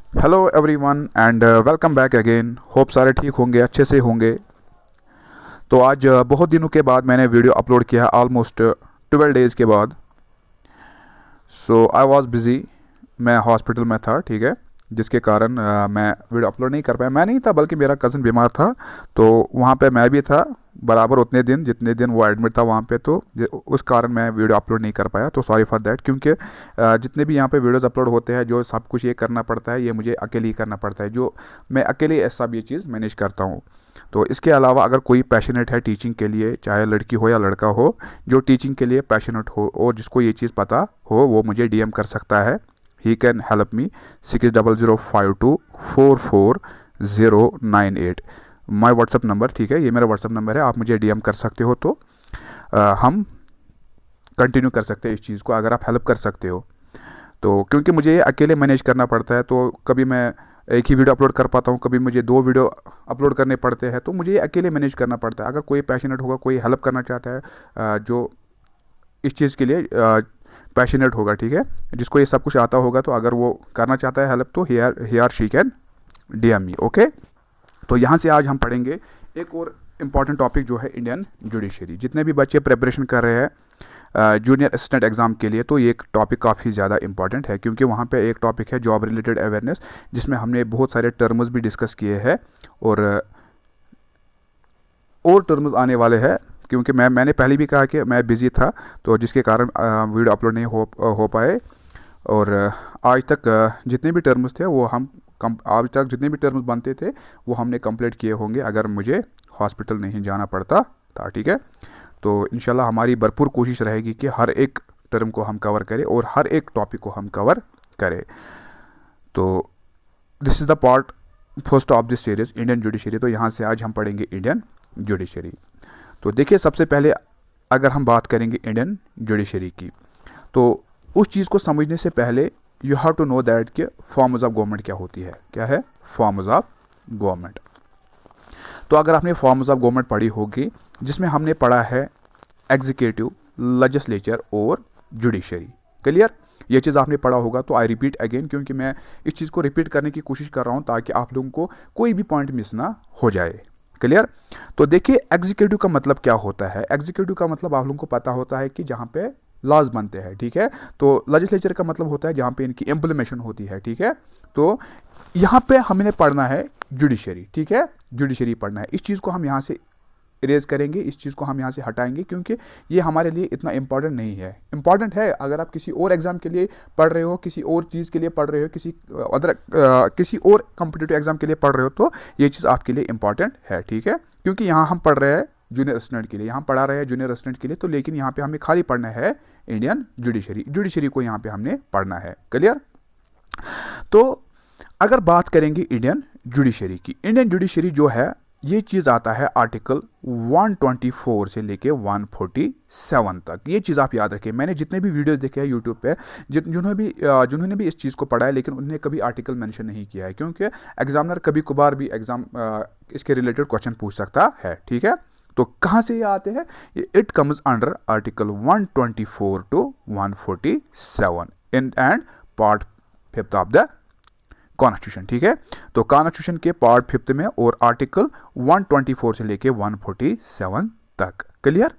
Hello everyone and welcome back again. Hope सारे ठीक होंगे, अच्छे से होंगे। तो आज बहुत दिनों के बाद मैंने वीडियो अपलोड किया है, ऑलमोस्ट 12 डेज़ के बाद। सो आई वॉज बिज़ी, मैं हॉस्पिटल में था, ठीक है, जिसके कारण मैं वीडियो अपलोड नहीं कर पाया। मैं नहीं था बल्कि मेरा कज़न बीमार था, तो वहाँ पे मैं भी था बराबर उतने दिन जितने दिन वो एडमिट था वहाँ पे। तो उस कारण मैं वीडियो अपलोड नहीं कर पाया, तो सॉरी फॉर दैट। क्योंकि जितने भी यहाँ पे वीडियोस अपलोड होते हैं, जो सब कुछ ये करना पड़ता है, ये मुझे अकेले ही करना पड़ता है। जो मैं अकेले सब ये चीज़ मैनेज करता हूँ। तो इसके अलावा अगर कोई पैशनेट है टीचिंग के लिए, चाहे लड़की हो या लड़का हो, जो टीचिंग के लिए पैशनेट हो और जिसको ये चीज़ पता हो, वो मुझे डीएम कर सकता है। He can help me 6005244098 my WhatsApp number, ठीक है, ये मेरा व्हाट्सअप नंबर है। आप मुझे डीएम कर सकते हो, तो हम कंटिन्यू कर सकते हैं इस चीज़ को, अगर आप हेल्प कर सकते हो तो। क्योंकि मुझे ये अकेले मैनेज करना पड़ता है, तो कभी मैं एक ही वीडियो अपलोड कर पाता हूँ, कभी मुझे 2 वीडियो अपलोड करने पड़ते हैं, तो मुझे ये अकेले मैनेज करना पड़ता है। अगर कोई पैशनेट होगा, कोई हेल्प करना चाहता है, जो इस चीज़ के लिए पैशनेट होगा, ठीक है, जिसको ये सब कुछ आता होगा, तो अगर वो करना चाहता है हेल्प, तो he or she can DM me, okay. तो यहाँ से आज हम पढ़ेंगे एक और इम्पॉर्टेंट टॉपिक, जो है इंडियन जुडिशरी। जितने भी बच्चे प्रिपरेशन कर रहे हैं जूनियर असिस्टेंट एग्ज़ाम के लिए, तो ये एक टॉपिक काफ़ी ज़्यादा इंपॉर्टेंट है, क्योंकि वहाँ पे एक टॉपिक है जॉब रिलेटेड अवेयरनेस, जिसमें हमने बहुत सारे टर्म्स भी डिस्कस किए हैं, और टर्म्स आने वाले हैं। क्योंकि मैंने पहले भी कहा कि मैं बिज़ी था, तो जिसके कारण वीडियो अपलोड नहीं हो पाए। और आज तक जितने भी टर्म्स थे वो हम आज तक जितने भी टर्म्स बनते थे वो हमने कंप्लीट किए होंगे, अगर मुझे हॉस्पिटल नहीं जाना पड़ता था, ठीक है। तो इंशाल्लाह हमारी भरपूर कोशिश रहेगी कि हर एक टर्म को हम कवर करें और हर एक टॉपिक को हम कवर करें। तो this is the part first of this series, Indian judiciary. तो यहाँ से आज हम पढ़ेंगे इंडियन जुडिशरी। तो देखिए, सबसे पहले अगर हम बात करेंगे इंडियन जुडिशरी की, तो उस चीज़ को समझने से पहले you have to know that कि फॉर्म्स ऑफ गवर्नमेंट क्या होती है। क्या है फॉर्म्स ऑफ गवर्नमेंट? तो अगर आपने फॉर्म्स ऑफ गवर्नमेंट पढ़ी होगी, जिसमें हमने पढ़ा है एग्जीक्यूटिव, लेजिस्लेचर और जुडिशरी, क्लियर? ये चीज़ आपने पढ़ा होगा, तो आई रिपीट अगेन, क्योंकि मैं इस चीज़ को रिपीट करने की कोशिश कर रहा हूँ ताकि आप लोगों को कोई भी पॉइंट मिस ना हो जाए, क्लियर? तो देखिए, एग्जीक्यूटिव का मतलब क्या होता है। एग्जीक्यूटिव का मतलब आप लोगों को पता होता है कि जहाँ पे लॉज बनते हैं, ठीक है। तो लेजिस्लेचर का मतलब होता है जहाँ पे इनकी इम्प्लीमेंटेशन होती है, ठीक है। तो यहाँ पे हमने पढ़ना है जुडिशरी, ठीक है, जुडिशरी पढ़ना है। इस चीज़ को हम यहाँ से इरेज करेंगे, इस चीज़ को हम यहाँ से हटाएंगे, क्योंकि ये हमारे लिए इतना इंपॉर्टेंट नहीं है। इंपॉर्टेंट है अगर आप किसी और एग्जाम के लिए पढ़ रहे हो, किसी और चीज़ के लिए पढ़ रहे हो, किसी और कॉम्पिटिटिव एग्जाम के लिए पढ़ रहे हो, तो ये चीज़ आपके लिए इंपॉर्टेंट है, ठीक है। क्योंकि यहाँ हम पढ़ रहे हैं जूनियर असिस्टेंट के लिए, यहाँ पढ़ा रहे हैं जूनियर असिस्टेंट के लिए, तो लेकिन यहाँ पे हमें खाली पढ़ना है इंडियन जुडिशरी। जुडिशरी को यहाँ पे हमने पढ़ना है, क्लियर? तो अगर बात करेंगे इंडियन जुडिशरी की, इंडियन जुडिशरी जो है, ये चीज़ आता है आर्टिकल 124 से लेके 147 तक। ये चीज़ आप याद रखें। मैंने जितने भी वीडियोस देखे हैं यूट्यूब पे, जिन्होंने भी इस चीज़ को पढ़ा है, लेकिन उन्होंने कभी आर्टिकल मेंशन नहीं किया है, क्योंकि एग्जामिनर कभी कभार भी इसके रिलेटेड क्वेश्चन पूछ सकता है, ठीक है। तो कहाँ से ये आते हैं? It comes under article 124 to 147 in and part 5 of the constitution, ठीक है। तो कॉन्स्टिट्यूशन के पार्ट 5 में और आर्टिकल 124 से लेके 147 तक, क्लियर?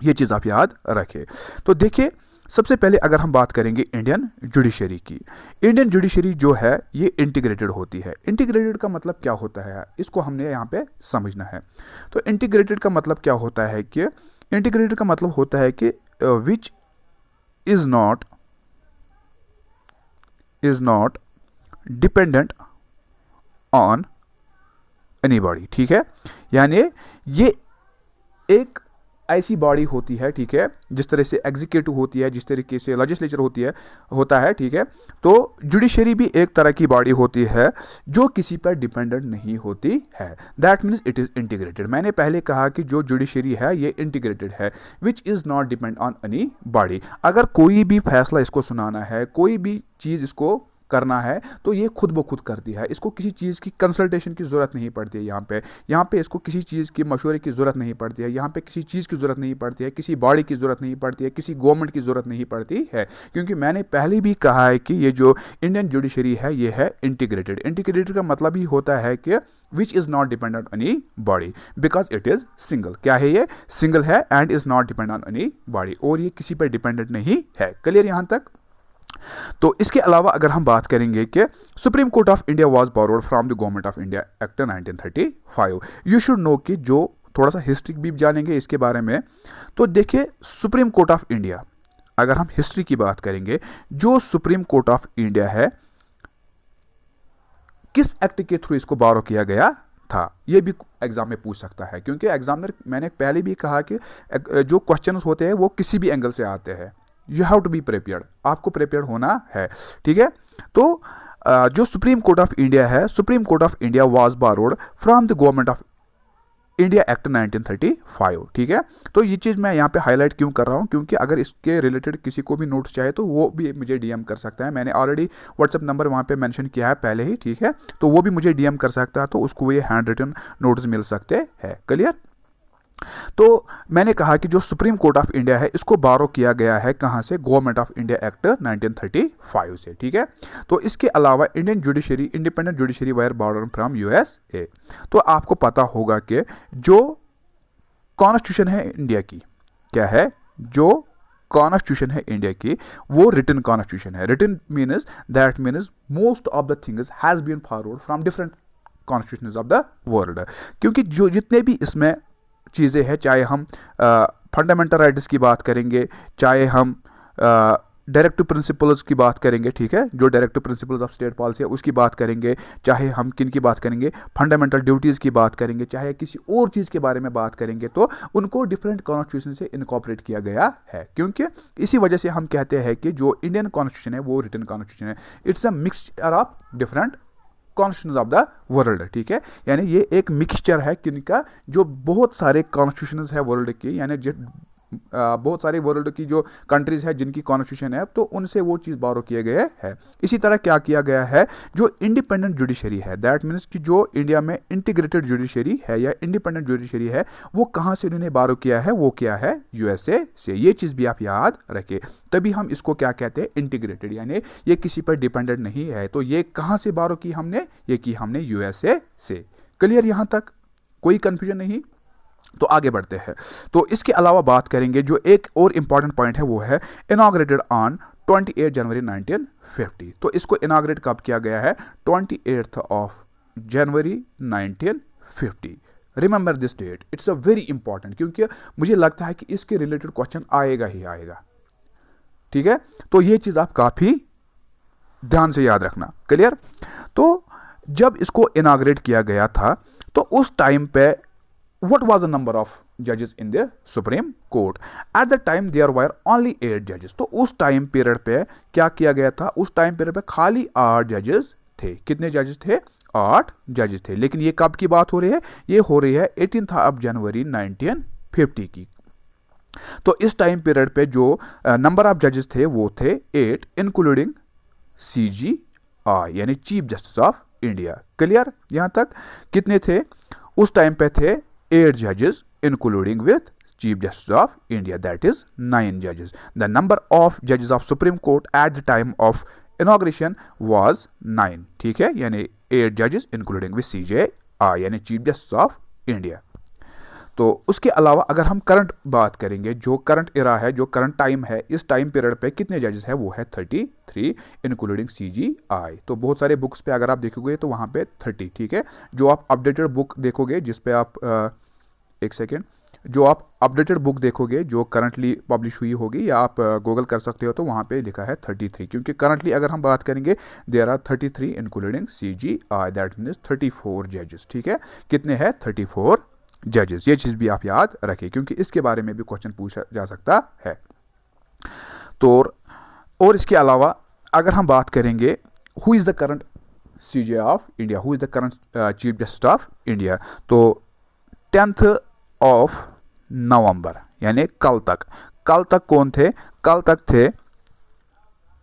ये चीज़ आप याद रखें। तो देखिए, सबसे पहले अगर हम बात करेंगे इंडियन जुडिशरी की, इंडियन जुडिशरी जो है ये इंटीग्रेटेड होती है। इंटीग्रेटेड का मतलब क्या होता है, इसको हमने यहाँ पे समझना है। तो इंटीग्रेटेड का मतलब क्या होता है कि इंटीग्रेटेड का मतलब होता है कि which is not dependent on anybody, ठीक है। यानी ये एक ऐसी बॉडी होती है, ठीक है, जिस तरह से एग्जीक्यूटिव होती है, जिस तरीके से लेजिस्लेचर होता है, ठीक है। तो जुडिशरी भी एक तरह की बॉडी होती है जो किसी पर डिपेंडेंट नहीं होती है। That means it is integrated. मैंने पहले कहा कि जो जुडिशरी है ये इंटीग्रेटेड है, which is not depend on any body. अगर कोई भी फैसला इसको सुनाना है, कोई भी चीज़ इसको करना है तो ये खुद ब खुद करती है, इसको किसी चीज़ की कंसल्टेशन की ज़रूरत नहीं पड़ती है। यहाँ पे इसको किसी चीज़ की मशवरे की ज़रूरत नहीं पड़ती है, यहाँ पे किसी चीज़ की ज़रूरत नहीं पड़ती है, किसी बॉडी की ज़रूरत नहीं पड़ती है, किसी गवर्नमेंट की ज़रूरत नहीं पड़ती है। क्योंकि मैंने पहले भी कहा है कि ये जो इंडियन जुडिशरी है ये है इंटीग्रेटेड। इंटीग्रेटेड का मतलब ही होता है कि which is not dependent on any body, because it is single. क्या है ये? सिंगल है and is not dependent on any body, और ये किसी पर डिपेंडेंट नहीं है। क्लियर यहाँ तक? तो इसके अलावा अगर हम बात करेंगे कि supreme court of India was borrowed from the government of India act 1935। You should know कि जो थोड़ा सा हिस्ट्री भी जानेंगे इसके बारे में। तो देखिए, सुप्रीम कोर्ट ऑफ इंडिया, अगर हम हिस्ट्री की बात करेंगे, जो सुप्रीम कोर्ट ऑफ इंडिया है, किस एक्ट के थ्रू इसको बारो किया गया था, ये भी एग्जाम में पूछ सकता है। क्योंकि एग्जामिनर, मैंने पहले भी कहा कि जो क्वेश्चंस होते हैं वो किसी भी एंगल से आते हैं। You have to be prepared, आपको प्रिपेयर्ड होना है, ठीक है। तो जो सुप्रीम कोर्ट ऑफ इंडिया है, supreme court of India was borrowed from the government of India act 1935, ठीक है। तो ये चीज़ मैं यहाँ पे हाईलाइट क्यों कर रहा हूँ, क्योंकि अगर इसके रिलेटेड किसी को भी नोट्स चाहिए तो वो भी मुझे डीएम कर सकता है। मैंने ऑलरेडी व्हाट्सएप नंबर वहाँ पे मेंशन किया है पहले ही, ठीक है। तो वो भी मुझे डीएम कर सकता है, तो उसको ये हैंड रिटन नोट्स मिल सकते हैं। क्लियर? तो मैंने कहा कि जो सुप्रीम कोर्ट ऑफ इंडिया है, इसको बारो किया गया है कहाँ से? गवर्नमेंट ऑफ इंडिया एक्ट 1935 से, ठीक है। तो इसके अलावा Indian judiciary, independent judiciary wire border from USA. तो आपको पता होगा कि जो कॉन्स्टिट्यूशन है इंडिया की, क्या है? जो कॉन्स्टिट्यूशन है इंडिया की, वो रिटन कॉन्स्टिट्यूशन है। Written means most of the things has been forward from different constitutions of the world. क्योंकि जो जितने भी इसमें चीज़ें हैं, चाहे हम फंडामेंटल राइट्स की बात करेंगे, चाहे हम डायरेक्टिव प्रिंसिपल्स की बात करेंगे, ठीक है, जो directive principles of state policy है उसकी बात करेंगे, चाहे हम किन की बात करेंगे, फंडामेंटल ड्यूटीज़ की बात करेंगे, चाहे किसी और चीज़ के बारे में बात करेंगे, तो उनको डिफरेंट कॉन्स्टिट्यूशन से इनकॉर्पोरेट किया गया है। क्योंकि इसी वजह से हम कहते हैं कि जो इंडियन कॉन्स्टिट्यूशन है वो रिटन कॉन्स्टिट्यूशन है। It's a mixture of different constitutions of the world, ठीक है। यानी ये एक मिक्सचर है किनका? जो बहुत सारे कॉन्स्टिट्यूशंस है वर्ल्ड की, यानी बहुत सारे वर्ल्ड की जो कंट्रीज है जिनकी कॉन्स्टिट्यूशन है, तो उनसे वो चीज़ बारो किए गए हैं। इसी तरह क्या किया गया है, जो इंडिपेंडेंट जुडिशरी है, दैट मीन्स कि जो इंडिया में इंटीग्रेटेड जुडिशरी है या इंडिपेंडेंट जुडिशरी है, वो कहाँ से उन्होंने बारो किया है? वो किया है यूएसए से। ये चीज़ भी आप याद रखें, तभी हम इसको क्या कहते हैं? इंटीग्रेटेड, यानी ये किसी पर डिपेंडेंट नहीं है। तो ये कहाँ से बारो की हमने? ये की हमने यूएसए से। क्लियर यहाँ तक? कोई कंफ्यूजन नहीं? तो आगे बढ़ते हैं। तो इसके अलावा बात करेंगे, जो एक और इम्पॉर्टेंट पॉइंट है वो है इनॉग्रेटेड ऑन 28 जनवरी 1950। तो इसको इनॉग्रेट कब किया गया है? 28 of January 1950। Remember this date, it's a very important, क्योंकि मुझे लगता है कि इसके रिलेटेड क्वेश्चन आएगा ही आएगा, ठीक है। तो ये चीज़ आप काफ़ी ध्यान से याद रखना। क्लियर? तो जब इसको इनॉग्रेट किया गया था, तो उस टाइम पे what was the number of judges in the Supreme Court? At the time there were only 8 judges. तो उस टाइम पीरियड पे क्या किया गया था? उस टाइम पीरियड पे खाली 8 जजेस थे। कितने जजेस थे? 8 जजेस थे। लेकिन ये कब की बात हो रही है? ये हो रही है 18 ऑफ जनवरी 1950 की। तो इस टाइम पीरियड पे जो नंबर ऑफ जजेस थे वो थे 8, इंक्लूडिंग CJI यानी chief justice of India. Clear यहाँ तक? कितने थे? उस टाइम पे थे 8 judges, including with Chief Justice of India, that is 9 judges. The number of judges of Supreme Court at the time of inauguration was 9, ठीक है, यानी 8 judges including with CJI यानी Chief Justice of India। तो उसके अलावा अगर हम current बात करेंगे, जो करंट इरा है, जो करंट टाइम है, इस टाइम पीरियड पे कितने जजेस है? वो है 33 इंक्लूडिंग CJI। तो बहुत सारे बुक्स पे अगर आप देखोगे तो वहाँ पे 30, ठीक है। जो आप अपडेटेड बुक देखोगे, जिस पे आप एक सेकेंड, जो आप अपडेटेड बुक देखोगे जो करंटली पब्लिश हुई होगी, या आप गूगल कर सकते हो, तो वहाँ पे लिखा है 33, क्योंकि करंटली अगर हम बात करेंगे there are 33 including CJI, that means 34 जजेस, ठीक है। कितने हैं? 34 जजेस। ये चीज़ भी आप याद रखें, क्योंकि इसके बारे में भी क्वेश्चन पूछा जा सकता है। तो और इसके अलावा अगर हम बात करेंगे, who is the current CJI of India, who is the current chief justice of India, तो 10 ऑफ नवंबर यानी कल तक कौन थे? कल तक थे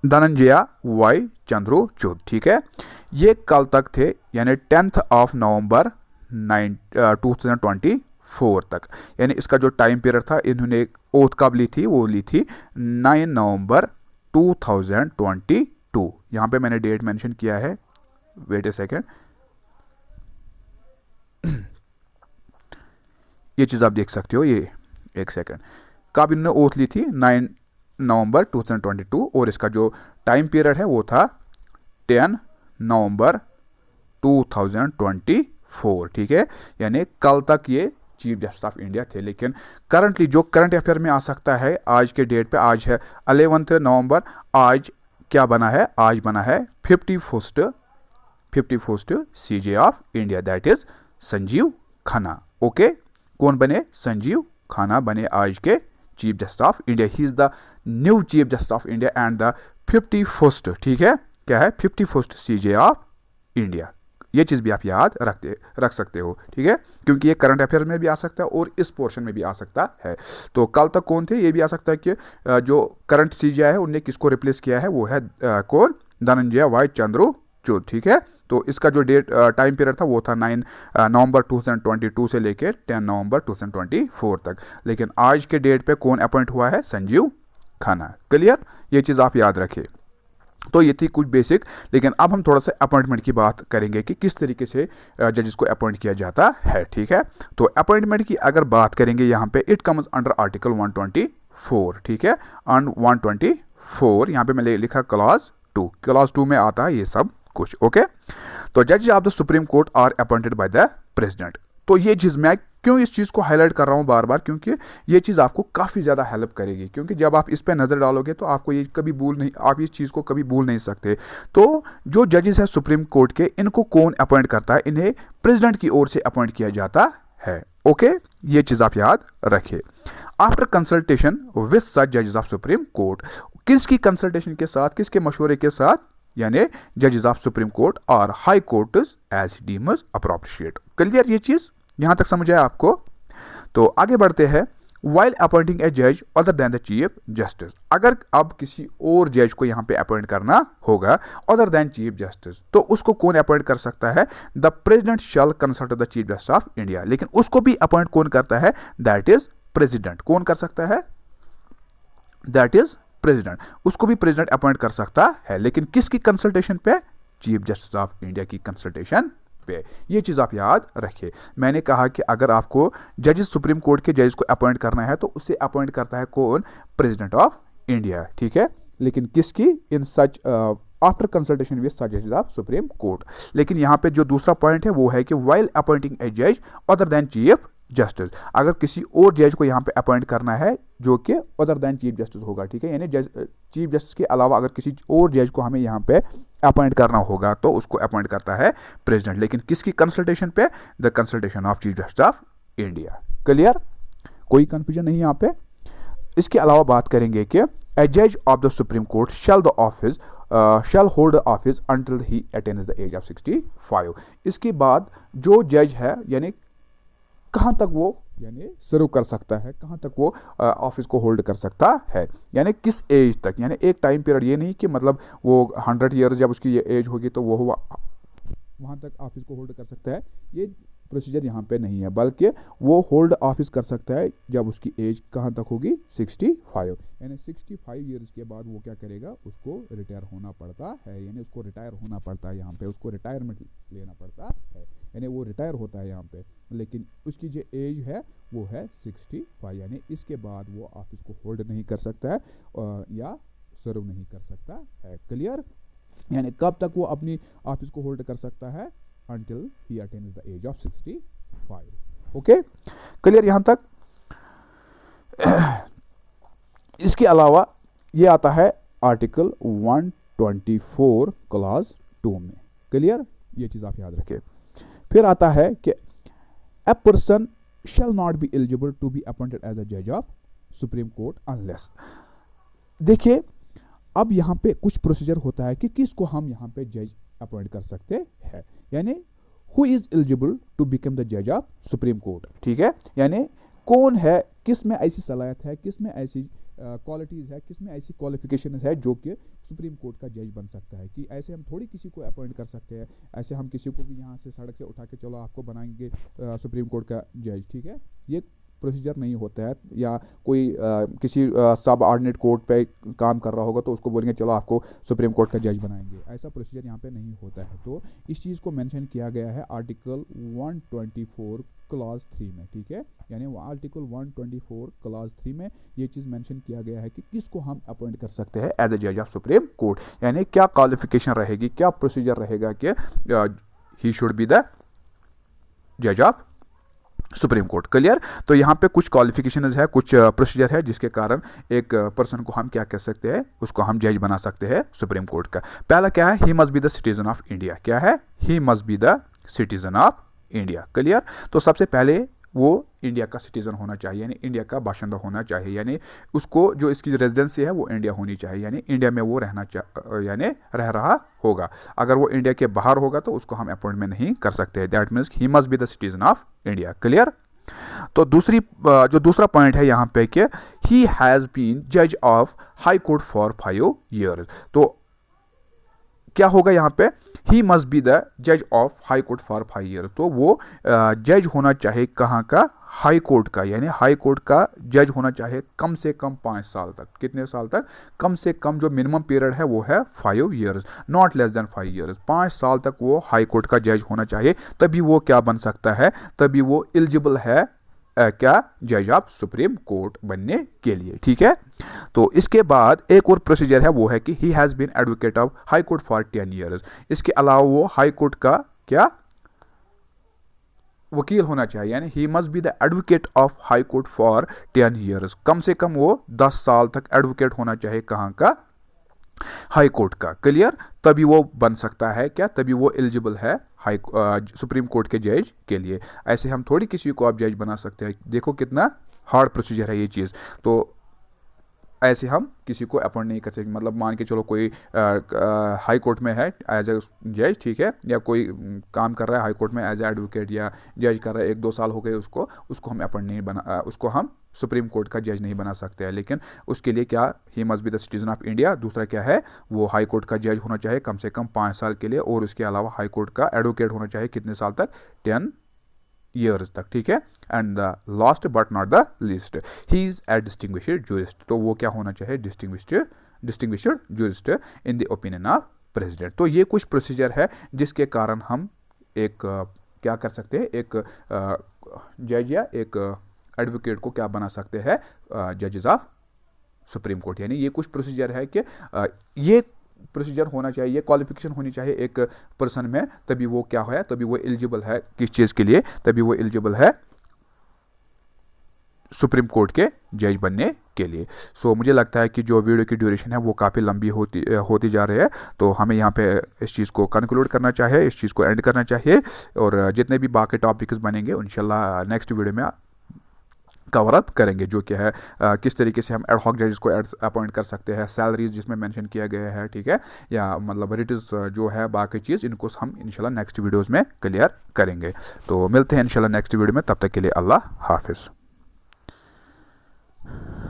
धनंजय वाई चंद्रचूड़, ठीक है। ये कल तक थे, यानी 10 नवंबर 2024 तक, यानी इसका जो टाइम पीरियड था, इन्होंने ओथ कब ली थी, वो ली थी 9 नवंबर 2022। यहाँ पे मैंने डेट मेंशन किया है, वेट ए सेकेंड, ये चीज़ आप देख सकते हो, ये एक सेकेंड, कब इन्होंने ओथ ली थी 9 नवंबर 2022, और इसका जो टाइम पीरियड है वो था 10 नवंबर 2024, ठीक है। यानी कल तक ये चीफ जस्टिस ऑफ इंडिया थे। लेकिन करंटली जो करंट अफेयर में आ सकता है आज के डेट पे, आज है 11 नवंबर, आज क्या बना है, आज बना है 51st CJ of India, that is Sanjeev Khanna. Okay, कौन बने, संजीव खन्ना बने आज के chief justice of India. He is the new chief justice of India and the 51st, ठीक है, क्या है, 51st CJ ऑफ इंडिया। ये चीज़ भी आप याद रख सकते हो, ठीक है, क्योंकि ये करंट अफेयर में भी आ सकता है और इस पोर्शन में भी आ सकता है। तो कल तक कौन थे, ये भी आ सकता है कि जो करंट CJ है उनने किसको रिप्लेस किया है, वो है कौन, धनंजय वाई चंद्रचूड़, ठीक है। तो इसका जो टाइम पीरियड था वो था 9 नवंबर 2022 से लेकर 10 नवंबर 2024 तक। लेकिन आज के डेट पे कौन अपॉइंट हुआ है, संजीव खन्ना। क्लियर, ये चीज़ आप याद रखिए। तो ये थी कुछ बेसिक, लेकिन अब हम थोड़ा सा अपॉइंटमेंट की बात करेंगे कि किस तरीके से जजेस को अपॉइंट किया जाता है, ठीक है। तो अपॉइंटमेंट की अगर बात करेंगे यहाँ पे, इट कम्स अंडर आर्टिकल 124, ठीक है, ऑन 124 यहाँ पे मैंने लिखा क्लॉज 2 में आता है ये सब कुछ। ओके, तो जजेस of the supreme court are appointed by the president. तो ये चीज़ मैं क्यों इस चीज़ को हाईलाइट कर रहा हूँ बार बार, क्योंकि ये चीज़ आपको काफ़ी ज़्यादा हेल्प करेगी, क्योंकि जब आप इस पर नज़र डालोगे तो आपको ये कभी आप इस चीज़ को कभी भूल नहीं सकते। तो जो जजेस है सुप्रीम कोर्ट के, इनको कौन अपॉइंट करता है, इन्हें प्रेसिडेंट की ओर से अपॉइंट किया जाता है। ओके, ये चीज़ आप याद रखिए। आफ्टर कंसल्टेशन विथ सच जजेस ऑफ सुप्रीम कोर्ट, किसकी कंसल्टेशन के साथ, किसके मशवरे के साथ, यानी जजेस ऑफ सुप्रीम कोर्ट और high court as deems appropriate. Clear, ये चीज़ यहां तक समझ आया आपको। तो आगे बढ़ते हैं। वाइल अपॉइंटिंग ए जज other than the chief justice, अगर अब किसी और जज को यहां पे अपॉइंट करना होगा अदर देन चीफ जस्टिस, तो उसको कौन अपॉइंट कर सकता है, the president shell consult the chief justice of India. लेकिन उसको भी अपॉइंट कौन करता है, दैट इज प्रेसिडेंट। कौन कर सकता है, दैट इज प्रेसिडेंट। उसको भी प्रेसिडेंट अपॉइंट कर सकता है, लेकिन किसकी कंसल्टेशन पे, चीफ जस्टिस ऑफ इंडिया की कंसल्टेशन पे। ये चीज़ आप याद रखिए। मैंने कहा कि अगर आपको जजेस, सुप्रीम कोर्ट के जजेस को अपॉइंट करना है तो उससे अपॉइंट करता है कौन, प्रेसिडेंट ऑफ इंडिया, ठीक है। लेकिन किसकी, इन सच आफ्टर कंसल्टेशन विद सच जजेस ऑफ सुप्रीम कोर्ट। लेकिन यहाँ पे जो दूसरा पॉइंट है वो है कि वाइल अपॉइंटिंग ए जज अदर देन चीफ जस्टिस, अगर किसी और जज को यहाँ पे अपॉइंट करना है जो कि अदर देन चीफ जस्टिस होगा, ठीक है, यानी चीफ जस्टिस के अलावा अगर किसी और जज को हमें यहाँ पे अपॉइंट करना होगा तो उसको अपॉइंट करता है प्रेसिडेंट। लेकिन किसकी कंसल्टेशन पे, the consultation of chief justice of India. Clear, कोई कंफ्यूजन नहीं यहाँ पे। इसके अलावा बात करेंगे कि ए जज of the supreme court shall hold office until he attains the age of 65। इसके बाद जो जज है, यानी कहाँ तक वो यानी सर्व कर सकता है, कहाँ तक वो ऑफिस को होल्ड कर सकता है, यानी किस एज तक, यानी एक टाइम पीरियड, ये नहीं कि मतलब वो 100 ईयर्स जब उसकी ये एज होगी तो वो वहाँ तक ऑफिस को होल्ड कर सकता है। ये प्रोसीजर यहाँ पे नहीं है, बल्कि वो होल्ड ऑफिस कर सकता है जब उसकी एज कहाँ तक होगी, 65, यानी 65 ईयर्स के बाद वो क्या करेगा, उसको रिटायर होना पड़ता है, यानी उसको रिटायर होना पड़ता है, यहाँ पे उसको रिटायरमेंट लेना पड़ता है, यानी वो रिटायर होता है यहाँ पे। लेकिन उसकी जो एज है वो है 65, यानी इसके बाद वो ऑफिस को होल्ड नहीं कर सकता है या सर्व नहीं कर सकता है। क्लियर, यानी कब तक वो अपनी ऑफिस को होल्ड कर सकता है, until he attains the age of 65. Okay, clear यहाँ तक। इसके अलावा ये आता है आर्टिकल 124 क्लॉज 2 में। क्लियर, ये चीज़ आप याद रखें। फिर आता है कि a person shall not be eligible to be appointed as a judge of Supreme Court unless, देखिए अब यहाँ पे कुछ प्रोसीजर होता है कि किसको हम यहाँ पे जज अपॉइंट कर सकते हैं, यानी who is eligible to become the जज ऑफ सुप्रीम कोर्ट, ठीक है, यानी कौन है, किस में ऐसी सलाहियत है, किस में ऐसी क्वालिटीज़ है, किस में ऐसी क्वालिफिकेशन है जो कि सुप्रीम कोर्ट का जज बन सकता है। कि ऐसे हम थोड़ी किसी को अपॉइंट कर सकते हैं, ऐसे हम किसी को भी यहाँ से सड़क से उठा के चलो आपको बनाएंगे सुप्रीम कोर्ट का जज, ठीक है। ये प्रोसीजर नहीं होता है। या कोई किसी सब ऑर्डिनेट कोर्ट पे काम कर रहा होगा तो उसको बोलेंगे चलो आपको सुप्रीम कोर्ट का जज बनाएंगे, ऐसा प्रोसीजर यहाँ पे नहीं होता है। तो इस चीज़ को मेंशन किया गया है आर्टिकल 124 क्लॉज 3 में, ठीक है। यानी आर्टिकल 124 क्लॉज 3 में ये चीज़ मेंशन किया गया है कि किसको हम अपॉइंट कर सकते हैं एज ए जज ऑफ सुप्रीम कोर्ट, यानी क्या क्वालिफिकेशन रहेगी, क्या प्रोसीजर रहेगा कि ही शुड बी द जज ऑफ सुप्रीम कोर्ट। क्लियर। तो यहाँ पे कुछ क्वालिफिकेशंस है, कुछ प्रोसीजर है जिसके कारण एक पर्सन को हम क्या कह सकते हैं, उसको हम जज बना सकते हैं सुप्रीम कोर्ट का। पहला क्या है, he must be the citizen of India. क्या है, he must be the citizen of India. Clear. तो सबसे पहले वो इंडिया का सिटीजन होना चाहिए, यानी इंडिया का बाशिंदा होना चाहिए, यानी उसको जो इसकी रेजिडेंसी है वो इंडिया होनी चाहिए, यानी इंडिया में वो यानी रह रहा होगा। अगर वो इंडिया के बाहर होगा तो उसको हम अपॉइंटमेंट नहीं कर सकते। That means he must be the citizen of India. Clear. तो दूसरा पॉइंट है यहाँ पे कि ही हैज़ बीन जज of high court for 5 years। तो क्या होगा यहाँ पे, ही मस्ट बी द जज of high court for 5 years। तो वो जज होना चाहे कहाँ का, हाई कोर्ट का, यानी हाई कोर्ट का जज होना चाहे कम से कम 5 साल तक। कितने साल तक, कम से कम जो मिनिमम पीरियड है वो है 5 years, not less than 5 years। 5 साल तक वो हाई कोर्ट का जज होना चाहिए, तभी वो क्या बन सकता है, तभी वो एलिजिबल है क्या, जज ऑफ सुप्रीम कोर्ट बनने के लिए, ठीक है। तो इसके बाद एक और प्रोसीजर है, वो है कि he has been advocate of high court for 10 years। इसके अलावा वो हाई कोर्ट का क्या, वकील होना चाहिए, यानी he must be the advocate of high court for 10 years। कम से कम वो 10 साल तक एडवोकेट होना चाहिए कहाँ का, हाई कोर्ट का। क्लियर। तभी वो बन सकता है क्या, तभी वो एलिजिबल है सुप्रीम कोर्ट के जज के लिए। ऐसे हम थोड़ी किसी को आप जज बना सकते हैं। देखो कितना हार्ड प्रोसीजर है ये चीज़। तो ऐसे हम किसी को अपॉइंट नहीं कर सकते। मतलब मान के चलो कोई हाई कोर्ट में है एज ए जज, ठीक है, या कोई काम कर रहा है हाई कोर्ट में एज ए एडवोकेट या जज कर रहा है, 1-2 साल हो गए उसको हम अपॉइंट नहीं बना, उसको हम सुप्रीम कोर्ट का जज नहीं बना सकते हैं। लेकिन उसके लिए क्या, he must be the citizen of India. दूसरा क्या है, वो हाई कोर्ट का जज होना चाहिए कम से कम 5 साल के लिए, और उसके अलावा हाई कोर्ट का एडवोकेट होना चाहिए कितने साल तक, 10 years तक, ठीक है। And the last but not the least, he is a distinguished jurist. तो वो क्या होना चाहिए, distinguished jurist in the opinion of president. तो ये कुछ प्रोसीजर है जिसके कारण हम एक क्या कर सकते हैं, एक जज या एक एडवोकेट को क्या बना सकते हैं, जजेस ऑफ सुप्रीम कोर्ट। यानी ये कुछ प्रोसीजर है कि ये प्रोसीजर होना चाहिए, ये क्वालिफिकेशन होनी चाहिए एक पर्सन में, तभी वो क्या है, तभी वो एलिजिबल है किस चीज़ के लिए, तभी वो एलिजिबल है सुप्रीम कोर्ट के जज बनने के लिए। सो मुझे लगता है कि जो वीडियो की ड्यूरेशन है वो काफ़ी लंबी होती जा रही है, तो हमें यहाँ पे इस चीज़ को कंक्लूड करना चाहिए, इस चीज़ को एंड करना चाहिए, और जितने भी बाकी टॉपिक्स बनेंगे इंशाल्लाह नेक्स्ट वीडियो में कवर अप करेंगे, जो कि है किस तरीके से हम एड हॉक जजेस को अपॉइंट कर सकते हैं, सैलरीज जिसमें मेंशन किया गया है, ठीक है, या मतलब रिट्स जो है बाकी चीज़, इनको हम इंशाल्लाह नेक्स्ट वीडियोस में क्लियर करेंगे। तो मिलते हैं इंशाल्लाह नेक्स्ट वीडियो में, तब तक के लिए अल्लाह हाफिज़।